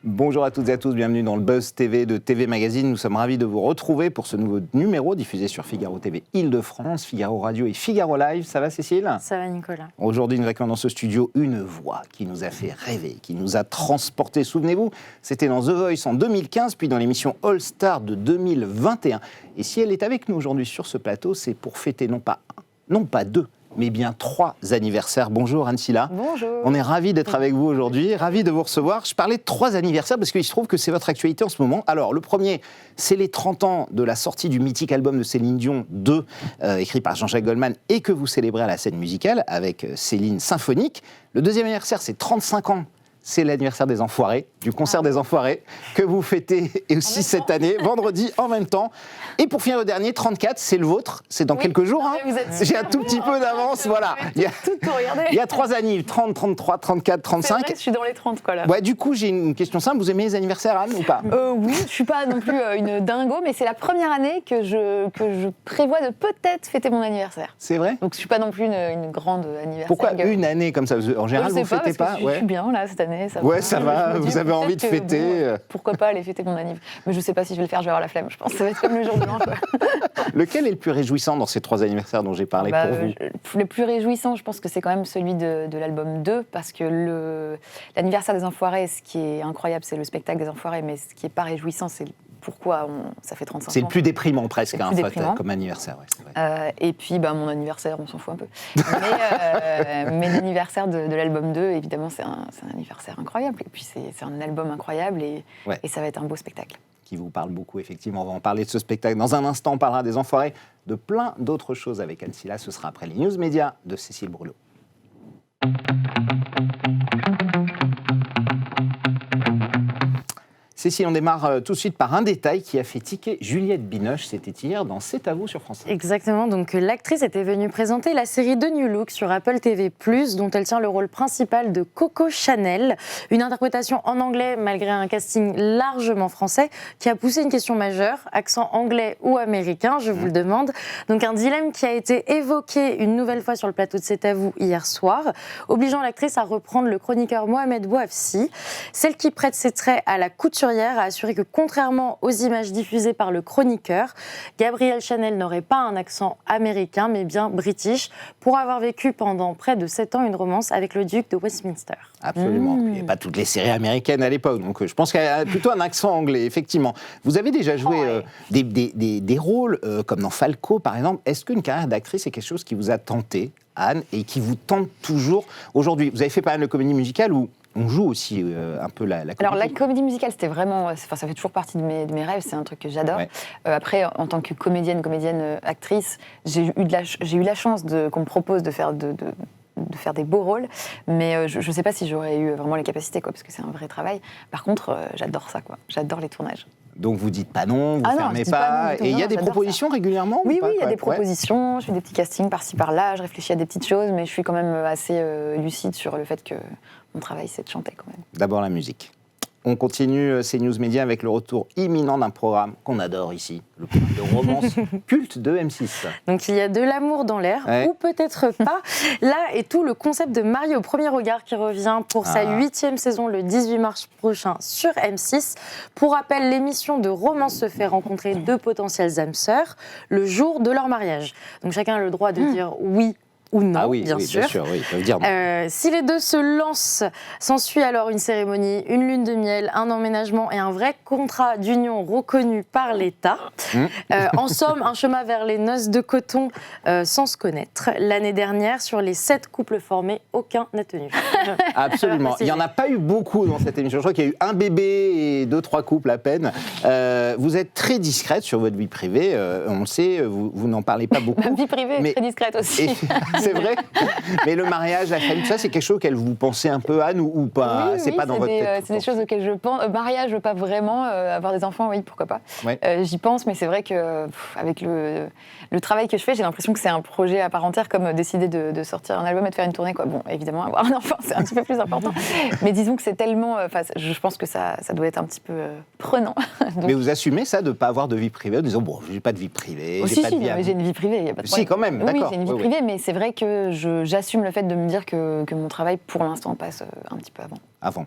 Bonjour à toutes et à tous, bienvenue dans le Buzz TV de TV Magazine. Nous sommes ravis de vous retrouver pour ce nouveau numéro diffusé sur Figaro TV Île-de-France, Figaro Radio et Figaro Live. Ça va Cécile ? Ça va Nicolas. Aujourd'hui, nous accueillons dans ce studio une voix qui nous a fait rêver, qui nous a transportés. Souvenez-vous, c'était dans The Voice en 2015, puis dans l'émission All Star de 2021. Et si elle est avec nous aujourd'hui sur ce plateau, c'est pour fêter non pas deux, mais bien 3 anniversaires. Bonjour Anne-Silla. Bonjour. On est ravis d'être avec vous aujourd'hui, ravis de vous recevoir. Je parlais de 3 anniversaires parce qu'il se trouve que c'est votre actualité en ce moment. Alors, le premier, c'est les 30 ans de la sortie du mythique album de Céline Dion 2, écrit par Jean-Jacques Goldman, et que vous célébrez à la scène musicale avec Céline Symphonique. Le deuxième anniversaire, c'est 35 ans. C'est l'anniversaire des Enfoirés, du concert des Enfoirés, que vous fêtez aussi cette année, vendredi en même temps. Et pour finir le dernier, 34, c'est le vôtre, c'est dans quelques jours. Hein. J'ai un tout petit peu d'avance, voilà. Il y a 3 annives, 30, 33, 34, 35. C'est vrai, je suis dans les 30, quoi, là. Ouais, du coup, j'ai une question simple. Vous aimez les anniversaires, Anne, ou pas ? Oui, je ne suis pas non plus une dingo, mais c'est la première année que je prévois de peut-être fêter mon anniversaire. C'est vrai ? Donc, je ne suis pas non plus une grande anniversaire. Pourquoi une année comme ça ? En général, vous ne fêtez pas, je suis bien, là, cette année. Ça ouais, ça va, vous avez envie de fêter. Pourquoi pas aller fêter mon anniv ? Mais je ne sais pas si je vais le faire, je vais avoir la flemme, je pense. Ça va être comme le jour de l'an, quoi. Lequel est le plus réjouissant dans ces 3 anniversaires dont j'ai parlé pour vous ? Le plus réjouissant, je pense que c'est quand même celui de l'album 2, parce que l'anniversaire des Enfoirés, ce qui est incroyable, c'est le spectacle des Enfoirés, mais ce qui n'est pas réjouissant, c'est pourquoi ça fait 35 ans. C'est le plus déprimant presque, en fait, comme anniversaire. Ouais, c'est vrai. Et puis, mon anniversaire, on s'en fout un peu. Mais l'anniversaire de l'album 2, évidemment, c'est un anniversaire incroyable. Et puis, c'est un album incroyable et ça va être un beau spectacle. Qui vous parle beaucoup, effectivement. On va en parler de ce spectacle. Dans un instant, on parlera des Enfoirés, de plein d'autres choses avec Anne-Silla. Ce sera après les news médias de Cécile Brulot. Cécile, on démarre tout de suite par un détail qui a fait tiquer Juliette Binoche. C'était hier dans C'est à vous sur France 5. Exactement, donc l'actrice était venue présenter la série The New Look sur Apple TV+, dont elle tient le rôle principal de Coco Chanel. Une interprétation en anglais malgré un casting largement français qui a poussé une question majeure, accent anglais ou américain, je vous le demande. Donc un dilemme qui a été évoqué une nouvelle fois sur le plateau de C'est à vous hier soir, obligeant l'actrice à reprendre le chroniqueur Mohamed Bouafsi. Celle qui prête ses traits à la couturière a assuré que contrairement aux images diffusées par le chroniqueur, Gabrielle Chanel n'aurait pas un accent américain mais bien british pour avoir vécu pendant près de 7 ans une romance avec le duc de Westminster. Absolument. Il n'y avait pas toutes les séries américaines à l'époque, donc je pense qu'elle a plutôt un accent anglais, effectivement. Vous avez déjà joué des rôles comme dans Falco, par exemple. Est-ce qu'une carrière d'actrice est quelque chose qui vous a tenté, Anne, et qui vous tente toujours aujourd'hui ? Vous avez fait pas mal de comédie musicale où on joue aussi un peu la comédie. Alors la comédie musicale, c'était vraiment, ça fait toujours partie de mes rêves, c'est un truc que j'adore. Ouais. Après, en tant que comédienne, actrice, j'ai eu la chance qu'on me propose de faire des beaux rôles, mais je ne sais pas si j'aurais eu vraiment les capacités, parce que c'est un vrai travail. Par contre, j'adore ça, j'adore les tournages. Donc vous dites pas non, vous fermez pas, et il y a des propositions régulièrement ? Oui, il y a des propositions, je fais des petits castings par-ci par-là, je réfléchis à des petites choses, mais je suis quand même assez lucide sur le fait que mon travail c'est de chanter quand même. D'abord la musique. On continue ces news médias avec le retour imminent d'un programme qu'on adore ici, le programme de romance culte de M6. Donc il y a de l'amour dans l'air, ou peut-être pas. Là est tout le concept de Marié au premier regard qui revient pour sa 8e saison le 18 mars prochain sur M6. Pour rappel, l'émission de romance se fait rencontrer 2 potentielles âmes sœurs le jour de leur mariage. Donc chacun a le droit de dire oui ou non, bien sûr. Ils peuvent dire non. Si les 2 se lancent, s'ensuit alors une cérémonie, une lune de miel, un emménagement et un vrai contrat d'union reconnu par l'État. En somme, un chemin vers les noces de coton sans se connaître. L'année dernière, sur les 7 couples formés, aucun n'a tenu. Absolument. Il n'y en a pas eu beaucoup dans cette émission. Je crois qu'il y a eu un bébé et 2-3 couples à peine. Vous êtes très discrète sur votre vie privée. On le sait, vous n'en parlez pas beaucoup. Ma vie privée est très discrète aussi. C'est vrai. Mais le mariage, la famille, tout ça, c'est quelque chose auquel vous pensez un peu, Anne, ou pas? Oui, c'est pas dans votre tête? C'est des choses auxquelles je pense. Mariage, pas vraiment. Avoir des enfants, oui, pourquoi pas. Ouais. J'y pense, mais c'est vrai que avec le travail que je fais, j'ai l'impression que c'est un projet à part entière, comme décider de sortir un album et de faire une tournée, quoi. Bon, évidemment, avoir un enfant, c'est un petit peu plus important. Mais disons que c'est tellement... je pense que ça doit être un petit peu prenant. Donc... Mais vous assumez ça, de ne pas avoir de vie privée, en disant, bon, j'ai pas de vie privée, j'ai pas de vie... j'ai une vie privée, il n'y a pas de Si, quand même, d'accord. Oui, j'ai une vie privée, mais c'est vrai que j'assume le fait de me dire que mon travail, pour l'instant, passe un petit peu avant. Avant,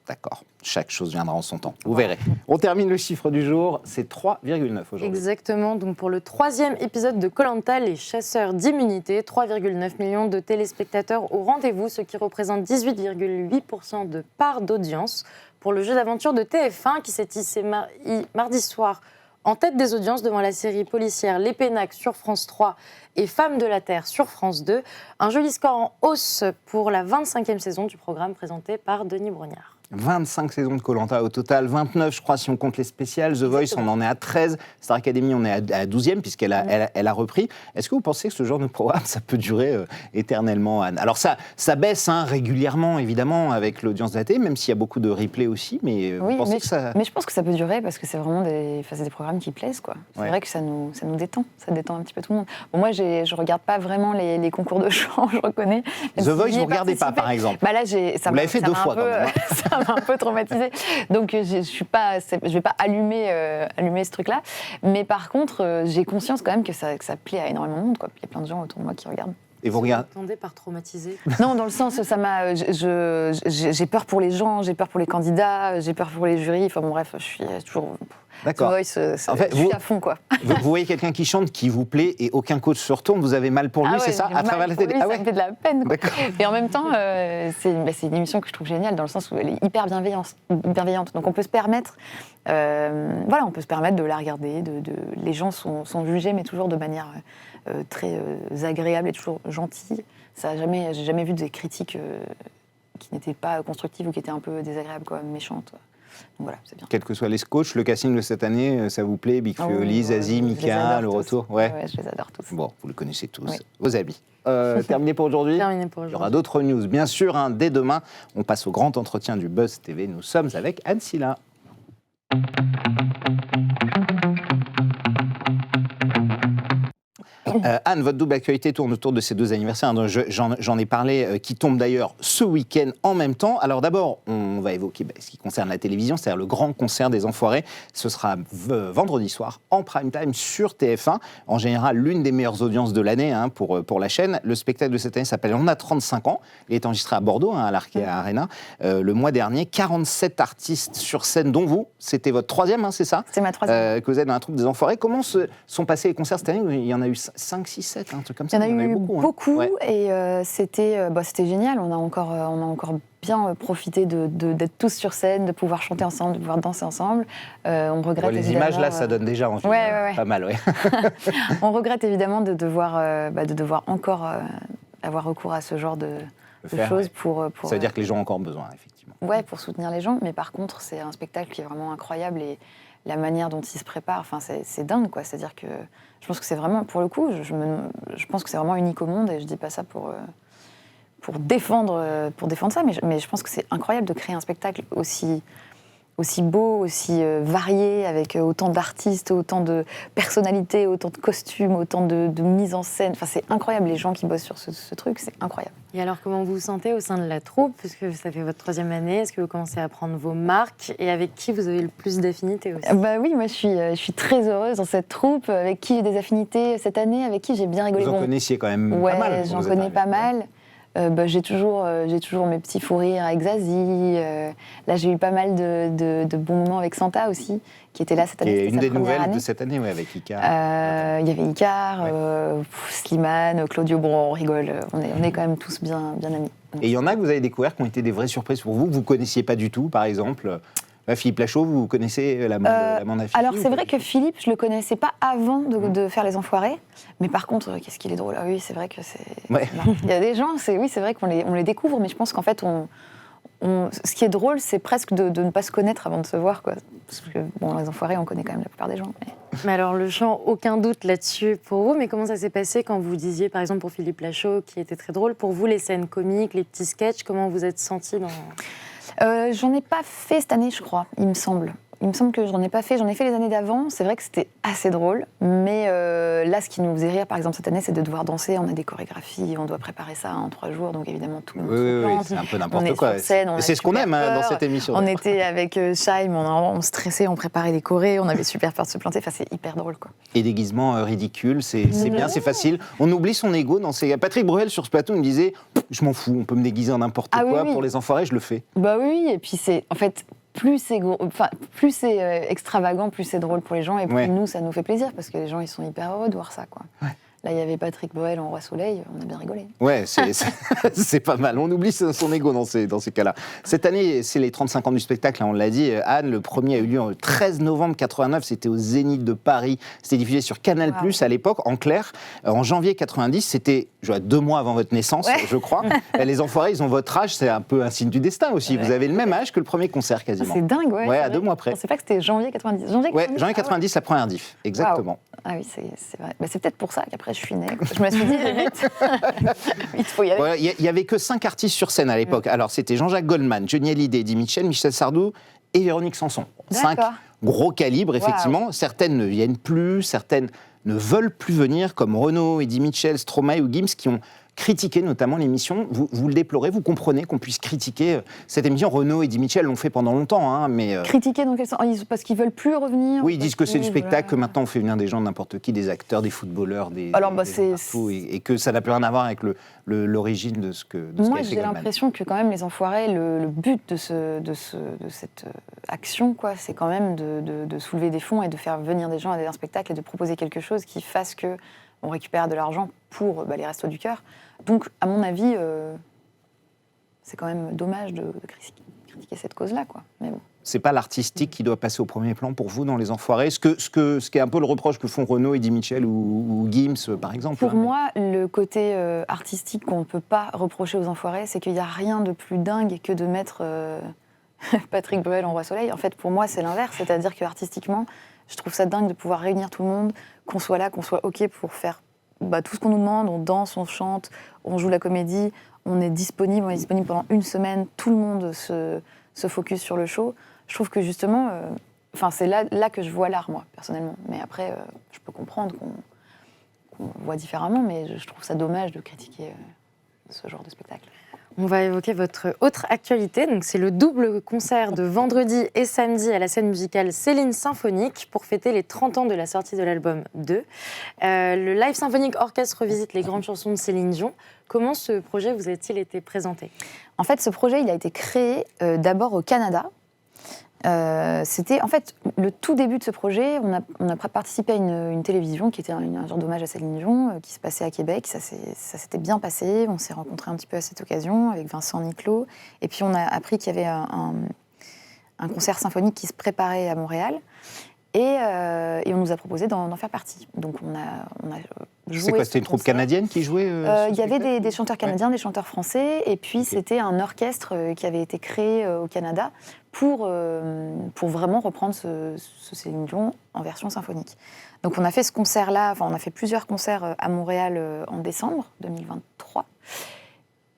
d'accord. Chaque chose viendra en son temps. Vous verrez. On termine le chiffre du jour, c'est 3,9 aujourd'hui. Exactement. Donc pour le 3e épisode de Koh-Lanta, les chasseurs d'immunité, 3,9 millions de téléspectateurs au rendez-vous, ce qui représente 18,8% de part d'audience pour le jeu d'aventure de TF1 qui s'est hissé mardi soir en tête des audiences devant la série policière Les Pénacs sur France 3 et Femmes de la Terre sur France 2. Un joli score en hausse pour la 25e saison du programme présenté par Denis Brognard. 25 saisons de Koh-Lanta au total, 29 je crois si on compte les spéciales. The Voice, on en est à 13. Star Academy, on est à 12e puisqu'elle a repris. Est-ce que vous pensez que ce genre de programme, ça peut durer éternellement, Anne? Alors ça baisse régulièrement, évidemment, avec l'audience de la télé, même s'il y a beaucoup de replays aussi, mais vous pensez que ça... Mais je pense que ça peut durer parce que c'est vraiment des programmes qui plaisent, quoi. C'est vrai que ça nous détend, ça détend un petit peu tout le monde. Bon, moi, je regarde pas vraiment les concours de chant, je reconnais. The Voice, vous regardez pas, par exemple? Bah là, vous l'avez fait 2 fois, quand même. Ça m'a un peu traumatisée. Donc, je vais pas allumer ce truc-là. Mais par contre, j'ai conscience quand même que ça plaît à énormément de monde, quoi. Puis il y a plein de gens autour de moi qui regardent. Et vous regardez? Vous entendez par traumatisé? Non, dans le sens, ça m'a. J'ai peur pour les gens, j'ai peur pour les candidats, j'ai peur pour les jurys. Enfin bon, bref, je suis toujours. D'accord. The Voice, en fait, je suis à fond, quoi. Vous voyez quelqu'un qui chante, qui vous plaît, et aucun coach se retourne, vous avez mal pour lui, c'est ça, à travers la télé? Ça me fait de la peine, quoi. Et en même temps, c'est une émission que je trouve géniale, dans le sens où elle est hyper bienveillante. Donc on peut se permettre, on peut se permettre de la regarder. Les gens sont jugés, mais toujours de manière très agréable et toujours gentille. J'ai jamais vu des critiques qui n'étaient pas constructives ou qui étaient un peu désagréables, quoi, méchantes. Donc voilà, c'est bien. Quels que soient les coachs, le casting de cette année, ça vous plaît? Big Flo, Zazie, Mika, le retour? Ouais, je les adore tous. Bon, vous les connaissez tous, oui. Vos amis. Terminé pour aujourd'hui? Terminé pour aujourd'hui. Il y aura d'autres news, bien sûr. Dès demain, on passe au grand entretien du Buzz TV. Nous sommes avec Anne Silla. Anne, votre double actualité tourne autour de ces 2 anniversaires. J'en ai parlé, qui tombent d'ailleurs ce week-end en même temps. Alors d'abord, on va évoquer ce qui concerne la télévision, c'est-à-dire le grand concert des Enfoirés. Ce sera vendredi soir en prime time sur TF1. En général, l'une des meilleures audiences de l'année pour la chaîne. Le spectacle de cette année s'appelle On a 35 ans. Il est enregistré à Bordeaux, à l'Arkea Arena. Le mois dernier, 47 artistes sur scène, dont vous. C'était votre 3e, c'est ça? C'est ma 3e. Que vous êtes dans la troupe des Enfoirés. Comment sont passés les concerts cette année? Il y en a eu 5, 6, 7, un truc comme ça. Il y en a eu beaucoup ouais. Et c'était génial. On a encore bien profité d'être tous sur scène, de pouvoir chanter ensemble, de pouvoir danser ensemble. On regrette les images là, ça donne déjà envie. Pas mal, ouais. On regrette évidemment de devoir encore avoir recours à ce genre de choses pour. Ça veut dire que les gens ont encore besoin, effectivement. Ouais, pour soutenir les gens. Mais par contre, c'est un spectacle qui est vraiment incroyable et la manière dont il se prépare, enfin, c'est dingue, quoi. C'est-à-dire que je pense que c'est vraiment, pour le coup, je pense que c'est vraiment unique au monde, et je dis pas ça pour défendre ça, mais je pense que c'est incroyable de créer un spectacle aussi beau, aussi varié, avec autant d'artistes, autant de personnalités, autant de costumes, autant de mise en scène. Enfin, c'est incroyable, les gens qui bossent sur ce truc, c'est incroyable. Et alors, comment vous vous sentez au sein de la troupe, puisque ça fait votre 3e année? Est-ce que vous commencez à prendre vos marques? Et avec qui vous avez le plus d'affinités aussi? Bah oui, moi je suis très heureuse dans cette troupe, avec qui j'ai des affinités cette année, avec qui j'ai bien rigolé. Vous en connaissiez quand même pas mal? Ouais, j'en connais pas mal. J'ai toujours mes petits fous rires avec Zazie. Là, j'ai eu pas mal de bons moments avec Santa aussi, qui était là cette année. Et une des nouvelles de cette année, avec Icar. Il y avait Icar, Slimane, Claudio. Bon, on rigole. On est quand même tous bien amis. Et il y en a que vous avez découvert qui ont été des vraies surprises pour vous, que vous ne connaissiez pas du tout, par exemple. Philippe Lachaud, vous connaissez l'amant de Fifi? Alors, c'est vrai que Philippe, je ne le connaissais pas avant de faire Les Enfoirés. Mais par contre, qu'est-ce qu'il est drôle. Ah oui, c'est vrai que c'est... Ouais. Il y a des gens, c'est vrai qu'on les découvre, mais je pense qu'en fait, ce qui est drôle, c'est presque de ne pas se connaître avant de se voir, quoi. Parce que, Les Enfoirés, on connaît quand même la plupart des gens. Mais... Mais alors le chant, aucun doute là-dessus pour vous, mais comment ça s'est passé quand vous disiez, par exemple pour Philippe Lachaud, qui était très drôle, pour vous les scènes comiques, les petits sketchs, comment vous êtes senti dans... J'en ai pas fait cette année, je crois, il me semble. Il me semble que j'en ai pas fait. J'en ai fait les années d'avant. C'est vrai que c'était assez drôle. Mais là, ce qui nous faisait rire, par exemple, cette année, c'est de devoir danser. On a des chorégraphies, on doit préparer ça en 3 jours. Donc, évidemment, tout le monde se plante. Oui, c'est un peu n'importe quoi. Sur scène, c'est ce qu'on aime dans cette émission. On était avec Shaim, on stressait, on préparait les chorés. On avait super peur de se planter. Enfin, c'est hyper drôle, quoi. Et déguisements ridicules, c'est bien, c'est facile. On oublie son ego dans ces... Patrick Bruel, sur ce plateau, me disait « Je m'en fous, on peut me déguiser en n'importe quoi. Oui. Pour les enfoirés, je le fais. » Bah oui, et puis c'est... En fait... plus c'est extravagant, plus c'est drôle pour les gens, et plus nous, ça nous fait plaisir, parce que les gens, ils sont hyper heureux de voir ça, quoi. Ouais. Là, il y avait Patrick Bruel en Roi Soleil, on a bien rigolé. Ouais, c'est pas mal. On oublie son ego dans ces cas-là. Cette année, c'est les 35 ans du spectacle, hein, on l'a dit. Anne, le premier a eu lieu le 13 novembre 89, c'était au Zénith de Paris. C'était diffusé sur Canal+, à l'époque, en clair. En janvier 90, c'était 2 mois avant votre naissance, je crois. Les Enfoirés, ils ont votre âge, c'est un peu un signe du destin aussi. Vous avez le même âge que le premier concert, quasiment. C'est dingue, ouais. À 2 mois près. Je pensais pas que c'était janvier 90. Janvier 90, la première diff, exactement. Wow. Ah oui, c'est vrai. Bah, c'est peut-être pour ça qu'après je suis née. Je me suis dit, vite, il faut y aller. Il y avait que 5 artistes sur scène à l'époque. Alors c'était Jean-Jacques Goldman, Johnny Hallyday, Eddie Mitchell, Michel Sardou et Véronique Sanson. 5 gros calibres, effectivement. Wow. Certaines ne viennent plus, certaines ne veulent plus venir, comme Renaud, Eddie Mitchell, Stromae ou Gims, qui ont critiqué notamment l'émission. Vous le déplorez, vous comprenez qu'on puisse critiquer cette émission. Renaud et Eddie Mitchell l'ont fait pendant longtemps, hein, mais... Critiquer dans quel sens ? Parce qu'ils veulent plus revenir. Oui, ils disent que c'est du spectacle, que maintenant on fait venir des gens de n'importe qui, des acteurs, des footballeurs, des partout, et que ça n'a plus rien à voir avec l'origine de ce que Moi, j'ai l'impression que quand même les Enfoirés, le but de cette action, quoi, c'est quand même de soulever des fonds et de faire venir des gens à un spectacle et de proposer quelque chose qui fasse que on récupère de l'argent pour les Restos du Cœur. Donc, à mon avis, c'est quand même dommage de critiquer cette cause-là, quoi. Mais bon. C'est pas l'artistique qui doit passer au premier plan pour vous dans Les Enfoirés, ce qui est un peu le reproche que font Renaud, Eddie Mitchell ou Gims, par exemple. Pour moi, le côté artistique qu'on ne peut pas reprocher aux Enfoirés, c'est qu'il n'y a rien de plus dingue que de mettre Patrick Bruel en Roi Soleil. En fait, pour moi, c'est l'inverse. C'est-à-dire que artistiquement, je trouve ça dingue de pouvoir réunir tout le monde, qu'on soit là, qu'on soit OK pour faire tout ce qu'on nous demande. On danse, on chante, on joue la comédie, on est disponible pendant 1 semaine. Tout le monde se focus sur le show. Je trouve que justement, c'est là que je vois l'art, moi, personnellement. Mais après, je peux comprendre qu'on voit différemment, mais je trouve ça dommage de critiquer ce genre de spectacle. On va évoquer votre autre actualité. Donc, c'est le double concert de vendredi et samedi à la scène musicale Céline Symphonique pour fêter les 30 ans de la sortie de l'album 2. Le Live Symphonique Orchestre revisite les grandes chansons de Céline Dion. Comment ce projet vous a-t-il été présenté ? En fait, ce projet, il a été créé d'abord au Canada. C'était en fait le tout début de ce projet. On a participé à une télévision qui était un genre d'hommage à Céline Dion qui se passait à Québec. Ça s'était bien passé. On s'est rencontrés un petit peu à cette occasion avec Vincent Niclot. Et puis on a appris qu'il y avait un concert symphonique qui se préparait à Montréal. Et on nous a proposé d'en faire partie. Donc on a joué. C'est quoi, c'était une troupe canadienne qui jouait Il y avait des chanteurs canadiens, des chanteurs français, et puis c'était un orchestre qui avait été créé au Canada pour vraiment reprendre ce Céline Dion en version symphonique. Donc on a fait ce concert-là, on a fait plusieurs concerts à Montréal en décembre 2023.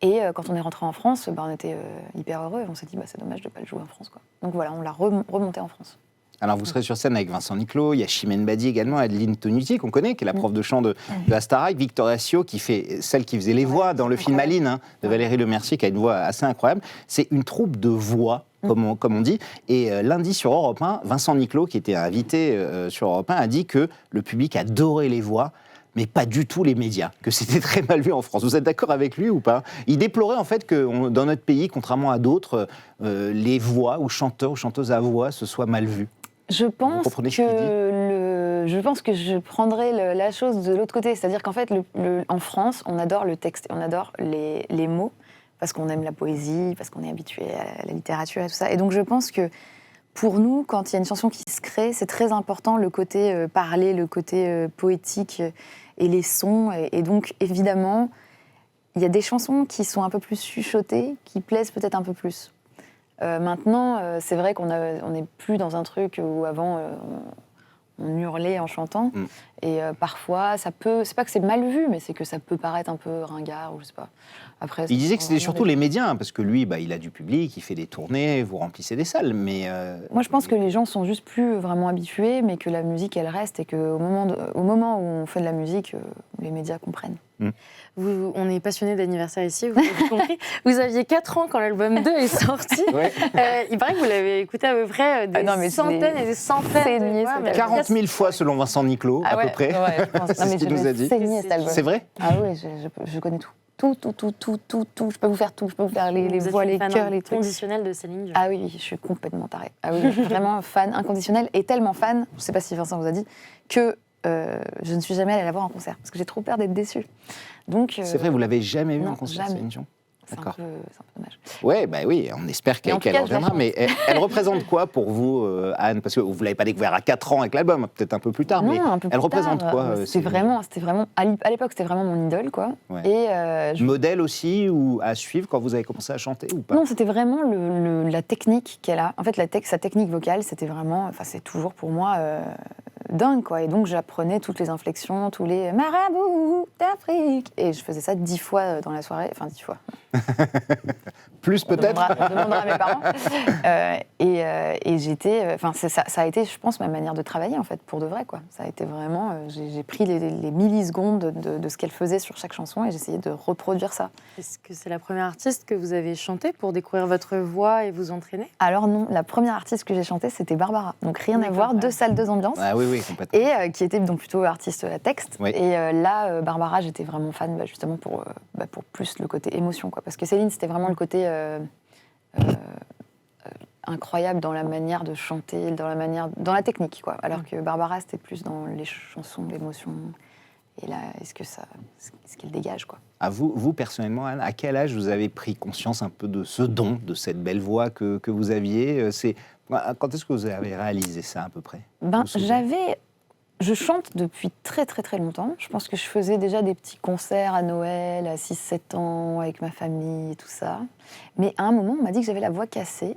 Et quand on est rentré en France, on était hyper heureux. On s'est dit, c'est dommage de ne pas le jouer en France, quoi. Donc voilà, on l'a remonté en France. Alors vous serez sur scène avec Vincent Niclot, il y a Chimène Badi également, Adeline Tonuti qu'on connaît, qui est la prof de chant de la Starac, Victoria Sio, qui fait celle qui faisait les voix dans le film Aline de Valérie Lemercier, qui a une voix assez incroyable. C'est une troupe de voix, comme on dit. Et lundi sur Europe 1, Vincent Niclot, qui était invité sur Europe 1, a dit que le public adorait les voix, mais pas du tout les médias, que c'était très mal vu en France. Vous êtes d'accord avec lui ou pas ? Il déplorait en fait que dans notre pays, contrairement à d'autres, les voix ou chanteurs ou chanteuses à voix se soient mal vus. Je pense que je prendrais la chose de l'autre côté. C'est-à-dire qu'en fait, en France, on adore le texte, on adore les mots, parce qu'on aime la poésie, parce qu'on est habitué à la littérature et tout ça. Et donc je pense que pour nous, quand il y a une chanson qui se crée, c'est très important le côté parlé, le côté poétique et les sons. Et donc évidemment, il y a des chansons qui sont un peu plus chuchotées, qui plaisent peut-être un peu plus. Maintenant, c'est vrai qu'on n'est plus dans un truc où avant, on hurlait en chantant. Et parfois, ça peut, c'est pas que c'est mal vu, mais c'est que ça peut paraître un peu ringard ou je sais pas. Après, il disait que c'était surtout les médias, hein, parce que lui, il a du public, il fait des tournées, vous remplissez des salles, mais... Moi, je pense que les gens sont juste plus vraiment habitués, mais que la musique, elle reste, et qu'au moment où on fait de la musique, les médias comprennent. On est passionné d'anniversaire ici, vous avez compris. Vous aviez 4 ans quand l'album 2 est sorti. Ouais. Il paraît que vous l'avez écouté à peu près des centaines et des centaines de fois. 40 000 fois selon Vincent Niclot, à peu près. Ouais, je pense. C'est ce qu'il nous a dit. Saigné, cet album. C'est vrai? Ah oui, je connais tout. Tout. Je peux vous faire tout. Je peux vous faire les voix, les chœurs, les trucs. Inconditionnel de Céline Dion. Ah oui, je suis complètement tarée. Ah oui, vraiment fan inconditionnel et tellement fan, je ne sais pas si Vincent vous a dit, que je ne suis jamais allée la voir en concert parce que j'ai trop peur d'être déçue. Donc, c'est vrai, vous l'avez jamais vu en concert, jamais. Céline Dion? C'est un peu dommage. Ouais, oui, on espère qu'elle reviendra. Mais elle représente quoi pour vous, Anne? Parce que vous ne l'avez pas découvert à 4 ans avec l'album, peut-être un peu plus tard. Non, mais un peu plus elle représente tard. quoi? C'était vraiment, à l'époque, c'était vraiment mon idole, quoi. Ouais. Et modèle aussi ou à suivre quand vous avez commencé à chanter ou pas? Non, c'était vraiment la technique qu'elle a. En fait, sa technique vocale, c'était vraiment, c'est toujours pour moi dingue, quoi. Et donc, j'apprenais toutes les inflexions, tous les marabouts d'Afrique. Et je faisais ça 10 fois dans la soirée, 10 fois. Plus peut-être. On demandera à mes parents. Et j'étais, ça a été, je pense, ma manière de travailler en fait, pour de vrai, quoi. Ça a été vraiment, j'ai pris les millisecondes de ce qu'elle faisait sur chaque chanson et j'essayais de reproduire ça. Est-ce que c'est la première artiste que vous avez chantée pour découvrir votre voix et vous entraîner? Alors non, la première artiste que j'ai chantée, c'était Barbara. Donc rien à voir, 2 salles, 2 ambiances. Ah oui, complètement. Et qui était donc plutôt artiste à texte. Oui. Et là, Barbara, j'étais vraiment fan, justement pour plus le côté émotion, quoi. Parce que Céline, c'était vraiment le côté incroyable dans la manière de chanter, dans la technique, quoi. Alors que Barbara, c'était plus dans les chansons, l'émotion. Et là, ce qu'elle dégage, quoi. À vous personnellement, Anne, à quel âge vous avez pris conscience un peu de ce don, de cette belle voix que vous aviez? Quand est-ce que vous avez réalisé ça à peu près? Je chante depuis très très très longtemps. Je pense que je faisais déjà des petits concerts à Noël, à 6-7 ans, avec ma famille et tout ça. Mais à un moment, on m'a dit que j'avais la voix cassée.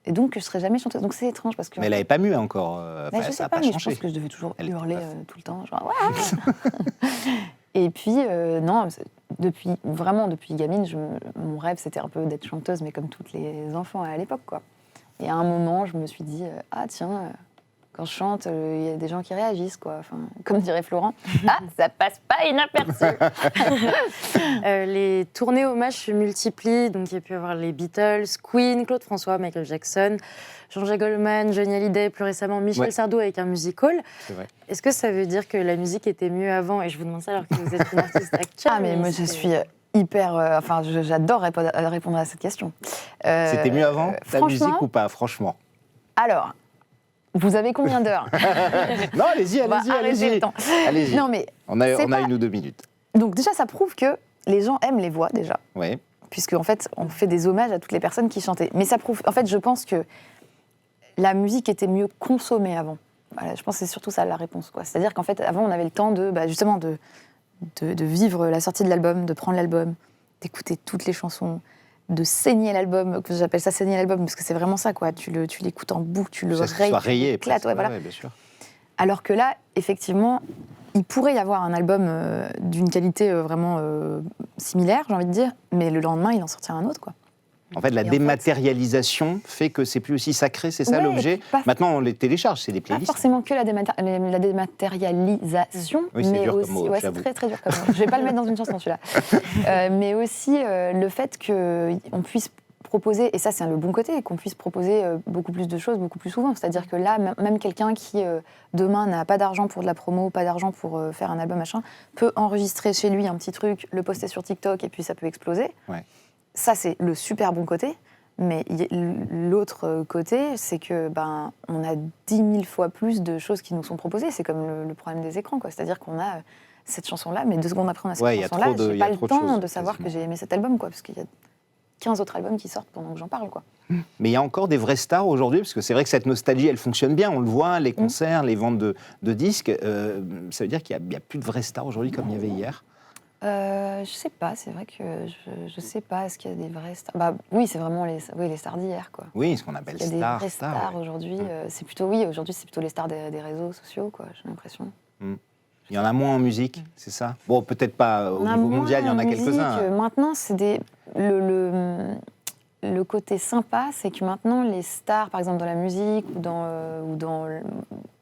Et donc que je ne serais jamais chanteuse. Donc c'est étrange parce que... Mais elle n'avait pas mué encore. Je ne sais pas, mais je pense que je devais toujours hurler tout le temps. Genre, et puis, non, depuis gamine, mon rêve, c'était un peu d'être chanteuse, mais comme tous les enfants à l'époque, quoi. Et à un moment, je me suis dit, tiens... Quand je chante, il y a des gens qui réagissent, quoi. Comme dirait Florent, ça passe pas inaperçu. Les tournées hommages se multiplient. Donc, il y a pu y avoir les Beatles, Queen, Claude François, Michael Jackson, Jean-Jacques Goldman, Johnny Hallyday, plus récemment Michel Sardou avec un musical. C'est vrai. Est-ce que ça veut dire que la musique était mieux avant? Et je vous demande ça alors que vous êtes une artiste actuelle. Mais moi, je suis hyper... j'adore répondre à cette question. C'était mieux avant, la musique ou pas, franchement? Alors... Vous avez combien d'heures? Non, allez-y. Le temps. Allez-y. Non, mais on a 1 ou 2 minutes. Donc déjà, ça prouve que les gens aiment les voix, déjà. Oui. Puisque, en fait, on fait des hommages à toutes les personnes qui chantaient. Mais ça prouve... En fait, je pense que la musique était mieux consommée avant. Voilà, je pense que c'est surtout ça, la réponse, quoi. C'est-à-dire qu'en fait, avant, on avait le temps justement de vivre la sortie de l'album, de prendre l'album, d'écouter toutes les chansons, de saigner l'album, que j'appelle ça saigner l'album, parce que c'est vraiment ça, quoi. Tu l'écoutes en boucle, tu le rayes, éclates, voilà. Ouais, bien sûr. Alors que là, effectivement, il pourrait y avoir un album d'une qualité vraiment similaire, j'ai envie de dire, mais le lendemain, il en sortira un autre, quoi. En fait, la dématérialisation fait que c'est plus aussi sacré, c'est ça l'objet. Maintenant, on les télécharge, c'est des playlists. Pas forcément que la dématérialisation, oui, c'est mais dur aussi, comme mot, c'est très très dur comme mot. Je vais pas le mettre dans une chanson celui-là. Mais aussi le fait qu'on puisse proposer, et ça c'est le bon côté, qu'on puisse proposer beaucoup plus de choses, beaucoup plus souvent. C'est-à-dire que là, même quelqu'un qui demain n'a pas d'argent pour de la promo, pas d'argent pour faire un album machin, peut enregistrer chez lui un petit truc, le poster sur TikTok et puis ça peut exploser. Ouais. Ça, c'est le super bon côté. Mais l'autre côté, c'est que on a 10 000 fois plus de choses qui nous sont proposées. C'est comme le problème des écrans, quoi. C'est-à-dire qu'on a cette chanson-là, mais 2 secondes après, on a cette chanson-là. J'ai pas le temps de savoir que j'ai aimé cet album, quoi, parce qu'il y a 15 autres albums qui sortent pendant que j'en parle, quoi. Mais il y a encore des vraies stars aujourd'hui, parce que c'est vrai que cette nostalgie, elle fonctionne bien. On le voit, les concerts, les ventes de disques. Ça veut dire qu'il n'y a plus de vraies stars aujourd'hui comme il y avait hier. Je sais pas, c'est vrai que je sais pas, est-ce qu'il y a des vrais stars? Bah oui, c'est vraiment les stars d'hier, quoi. Oui, ce qu'on appelle Il y a des vraies stars. stars aujourd'hui. C'est plutôt, oui, aujourd'hui, c'est plutôt les stars des réseaux sociaux, quoi, j'ai l'impression. Il y en a moins en musique, c'est ça? Bon, peut-être pas au niveau mondial, il y en a quelques-uns. Maintenant, c'est le côté sympa, c'est que maintenant, les stars, par exemple dans la musique ou dans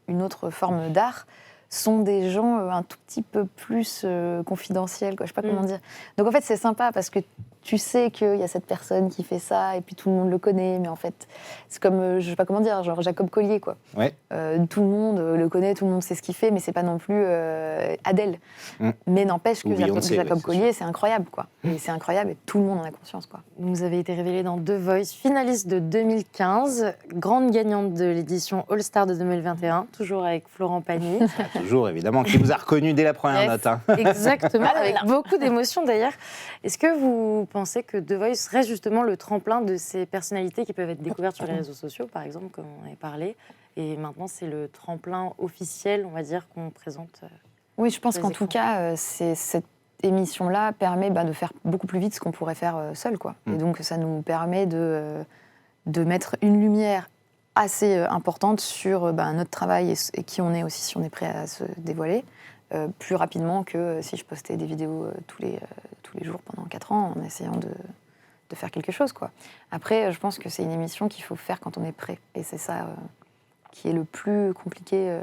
une autre forme d'art, sont des gens un tout petit peu plus confidentiels, quoi. Je sais pas comment dire. Donc en fait, c'est sympa parce que tu sais qu'il y a cette personne qui fait ça et puis tout le monde le connaît, mais en fait, c'est comme, je sais pas comment dire, genre Jacob Collier, quoi. Ouais. Tout le monde le connaît, tout le monde sait ce qu'il fait, mais c'est pas non plus Adèle. Mais n'empêche que Jacob Collier, c'est incroyable, quoi. Et c'est incroyable et tout le monde en a conscience, quoi. Vous avez été révélée dans The Voice, finaliste de 2015, grande gagnante de l'édition All Star de 2021, toujours avec Florent Pagny. Toujours, évidemment, qui vous a reconnu dès la première note. Hein. Exactement, avec beaucoup d'émotions d'ailleurs. Est-ce que vous pensez que The Voice reste justement le tremplin de ces personnalités qui peuvent être découvertes sur les réseaux sociaux, par exemple, comme on avait parlé, et maintenant c'est le tremplin officiel, on va dire, qu'on présente? Oui, je pense qu'en tout cas, cette émission-là permet de faire beaucoup plus vite ce qu'on pourrait faire seul, quoi. Et donc ça nous permet de mettre une lumière assez importante sur notre travail et qui on est aussi, si on est prêt à se dévoiler, plus rapidement que si je postais des vidéos tous les jours pendant 4 ans en essayant de faire quelque chose, quoi. Après, je pense que c'est une émission qu'il faut faire quand on est prêt. Et c'est ça qui est le plus compliqué,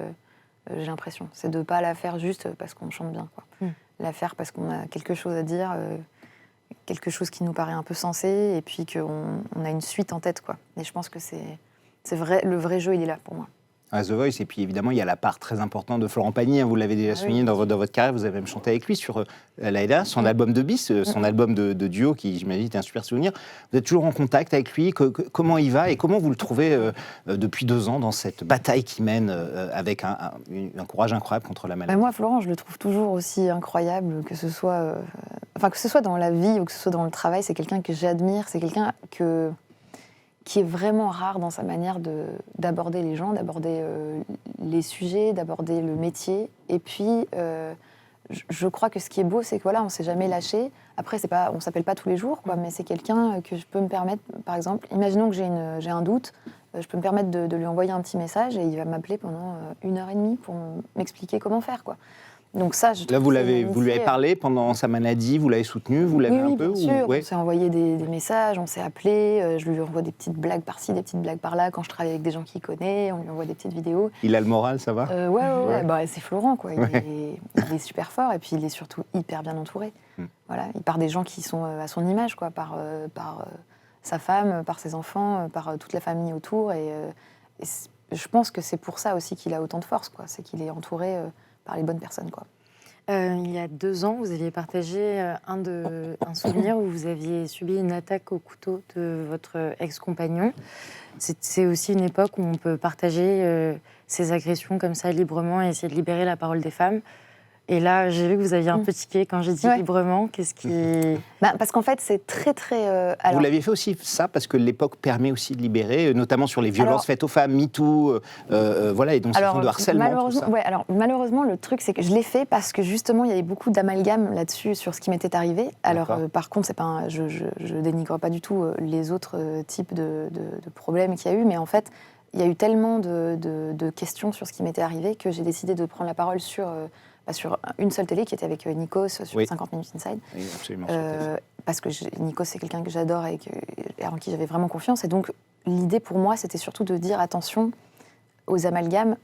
j'ai l'impression. C'est de ne pas la faire juste parce qu'on chante bien, quoi. La faire parce qu'on a quelque chose à dire, quelque chose qui nous paraît un peu sensé, et puis qu'on a une suite en tête, quoi. Et je pense que c'est vrai, le vrai jeu, il est là pour moi. À The Voice, et puis évidemment, il y a la part très importante de Florent Pagny, hein, vous l'avez déjà souligné dans votre carrière, vous avez même chanté avec lui sur Laïda, son album de bis, son album de duo, qui, j'imagine, est un super souvenir. Vous êtes toujours en contact avec lui, comment il va et comment vous le trouvez depuis 2 ans dans cette bataille qu'il mène avec un courage incroyable contre la maladie? Moi, Florent, je le trouve toujours aussi incroyable, que ce soit dans la vie ou que ce soit dans le travail. C'est quelqu'un que j'admire, c'est quelqu'un qui est vraiment rare dans sa manière d'aborder les gens, d'aborder les sujets, d'aborder le métier. Et puis, je crois que ce qui est beau, c'est que on ne s'est jamais lâché. Après, on ne s'appelle pas tous les jours, quoi, mais c'est quelqu'un que je peux me permettre, par exemple, imaginons que j'ai un doute, je peux me permettre de lui envoyer un petit message et il va m'appeler pendant 1h30 pour m'expliquer comment faire, quoi. Donc ça, là, vous lui avez parlé pendant sa maladie, vous l'avez soutenu, vous l'avez un peu? Oui, bien sûr. On s'est envoyé des messages, on s'est appelé, je lui envoie des petites blagues par-ci, des petites blagues par-là, quand je travaille avec des gens qu'il connaît, on lui envoie des petites vidéos. Il a le moral, ça va? Ouais. C'est Florent, quoi. Il est super fort, et puis il est surtout hyper bien entouré. Voilà, il part des gens qui sont à son image, quoi, par sa femme, par ses enfants, par toute la famille autour, et je pense que c'est pour ça aussi qu'il a autant de force, quoi. C'est qu'il est entouré par les bonnes personnes, quoi. Il y a 2 ans, vous aviez partagé un souvenir où vous aviez subi une attaque au couteau de votre ex-compagnon. C'est aussi une époque où on peut partager ces agressions comme ça librement et essayer de libérer la parole des femmes. Et là, j'ai vu que vous aviez un peu tiqué quand j'ai dit librement. Qu'est-ce qui... Parce qu'en fait, c'est très, très... Vous l'aviez fait aussi, ça, parce que l'époque permet aussi de libérer, notamment sur les violences faites aux femmes, MeToo, voilà, et donc ces formes de harcèlement, tout ça. Malheureusement, le truc, c'est que je l'ai fait parce que justement, il y avait beaucoup d'amalgames là-dessus sur ce qui m'était arrivé. Alors, par contre, c'est pas je dénigre pas du tout les autres types de problèmes qu'il y a eu, mais en fait, il y a eu tellement de questions sur ce qui m'était arrivé que j'ai décidé de prendre la parole sur une seule télé qui était avec Nikos sur 50 Minutes Inside. Oui, absolument. Parce que Nikos, c'est quelqu'un que j'adore et en qui j'avais vraiment confiance. Et donc, l'idée pour moi, c'était surtout de dire attention aux amalgames.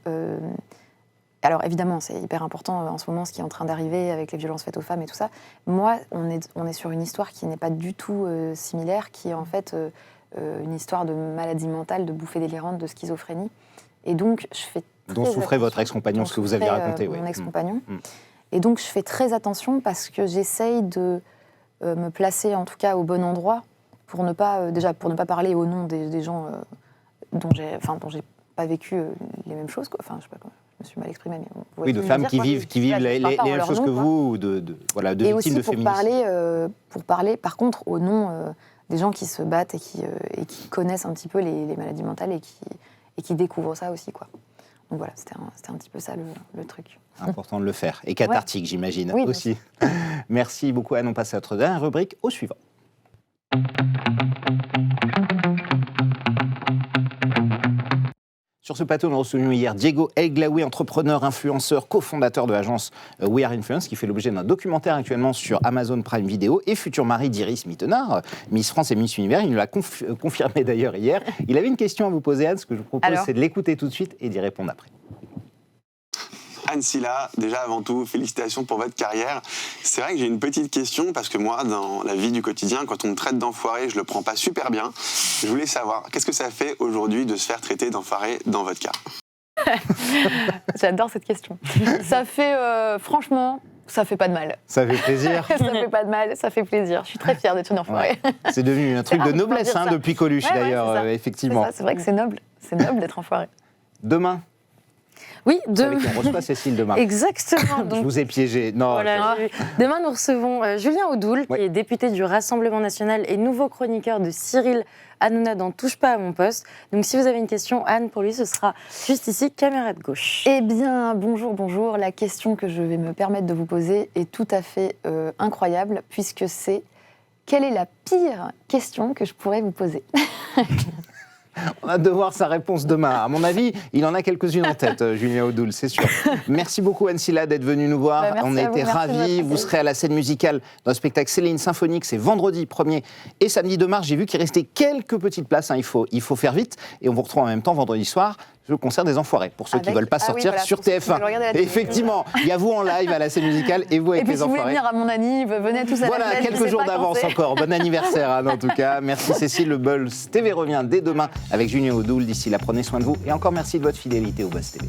Alors, évidemment, c'est hyper important en ce moment, ce qui est en train d'arriver avec les violences faites aux femmes et tout ça. Moi, on est sur une histoire qui n'est pas du tout similaire, qui est en fait une histoire de maladie mentale, de bouffée délirante, de schizophrénie. Et donc, je fais dont souffrait votre ex-compagnon, ce que vous aviez raconté. Mon ex-compagnon. Et donc, je fais très attention parce que j'essaye de me placer, en tout cas, au bon endroit, pour ne pas parler au nom des gens dont j'ai pas vécu les mêmes choses, quoi. Enfin, je sais pas comment, je me suis mal exprimée, mais bon, oui, de femmes qui vivent les mêmes choses que vous, ou de victimes de féminicide. Pour parler, par contre, au nom des gens qui se battent et qui connaissent un petit peu les maladies mentales et qui découvrent ça aussi, quoi. Donc voilà, c'était un petit peu ça le truc. Important de le faire. Et cathartique, j'imagine, oui, aussi. Merci beaucoup Anne, on passe à notre dernière rubrique, au suivant. Sur ce plateau, nous recevions hier Diego El Glaoui, entrepreneur, influenceur, cofondateur de l'agence We Are Influence, qui fait l'objet d'un documentaire actuellement sur Amazon Prime Video, et futur mari d'Iris Mittenard, Miss France et Miss Univers. Il nous l'a confirmé d'ailleurs hier. Il avait une question à vous poser, Anne. Ce que je vous propose, c'est de l'écouter tout de suite et d'y répondre après. Anne Silla, déjà avant tout, félicitations pour votre carrière. C'est vrai que j'ai une petite question parce que moi, dans la vie du quotidien, quand on me traite d'enfoiré, je le prends pas super bien. Je voulais savoir, qu'est-ce que ça fait aujourd'hui de se faire traiter d'enfoiré dans votre cas? J'adore cette question. Ça fait, franchement, ça fait pas de mal. Ça fait plaisir. Ça fait pas de mal, ça fait plaisir. Je suis très fière d'être une enfoirée. Ouais. C'est devenu un truc de noblesse depuis Coluche d'ailleurs, effectivement. C'est vrai que c'est noble d'être enfoiré. Demain. Oui, demain. On reçoit Cécile demain. Exactement. Je vous ai piégé. Non. Voilà, demain, nous recevons Julien Audoul, qui est député du Rassemblement national et nouveau chroniqueur de Cyril Hanouna dans Touche pas à mon poste. Donc, si vous avez une question, Anne, pour lui, ce sera juste ici, caméra de gauche. Eh bien, bonjour. La question que je vais me permettre de vous poser est tout à fait incroyable, puisque c'est quelle est la pire question que je pourrais vous poser? On a de voir sa réponse demain. À mon avis, il en a quelques-unes en tête, Julien Audoul, c'est sûr. Merci beaucoup, Anne Silla, d'être venue nous voir. On a été ravis. Vous serez à la scène musicale dans le spectacle Céline Symphonique. C'est vendredi 1er et samedi 2 mars. J'ai vu qu'il restait quelques petites places. Il faut faire vite. Et on vous retrouve en même temps vendredi soir. Le concert des Enfoirés, pour ceux qui ne veulent pas sortir sur TF1. Effectivement, il y a vous en live à la scène musicale et vous avec les Enfoirés. Et puis si vous voulez venir à mon anniv, venez tous à la Voilà, quelques jours d'avance encore. Bon anniversaire, Anne, en tout cas. Merci Cécile. Le Buzz TV revient dès demain avec Julien Audoul. D'ici là, prenez soin de vous. Et encore merci de votre fidélité au Buzz TV.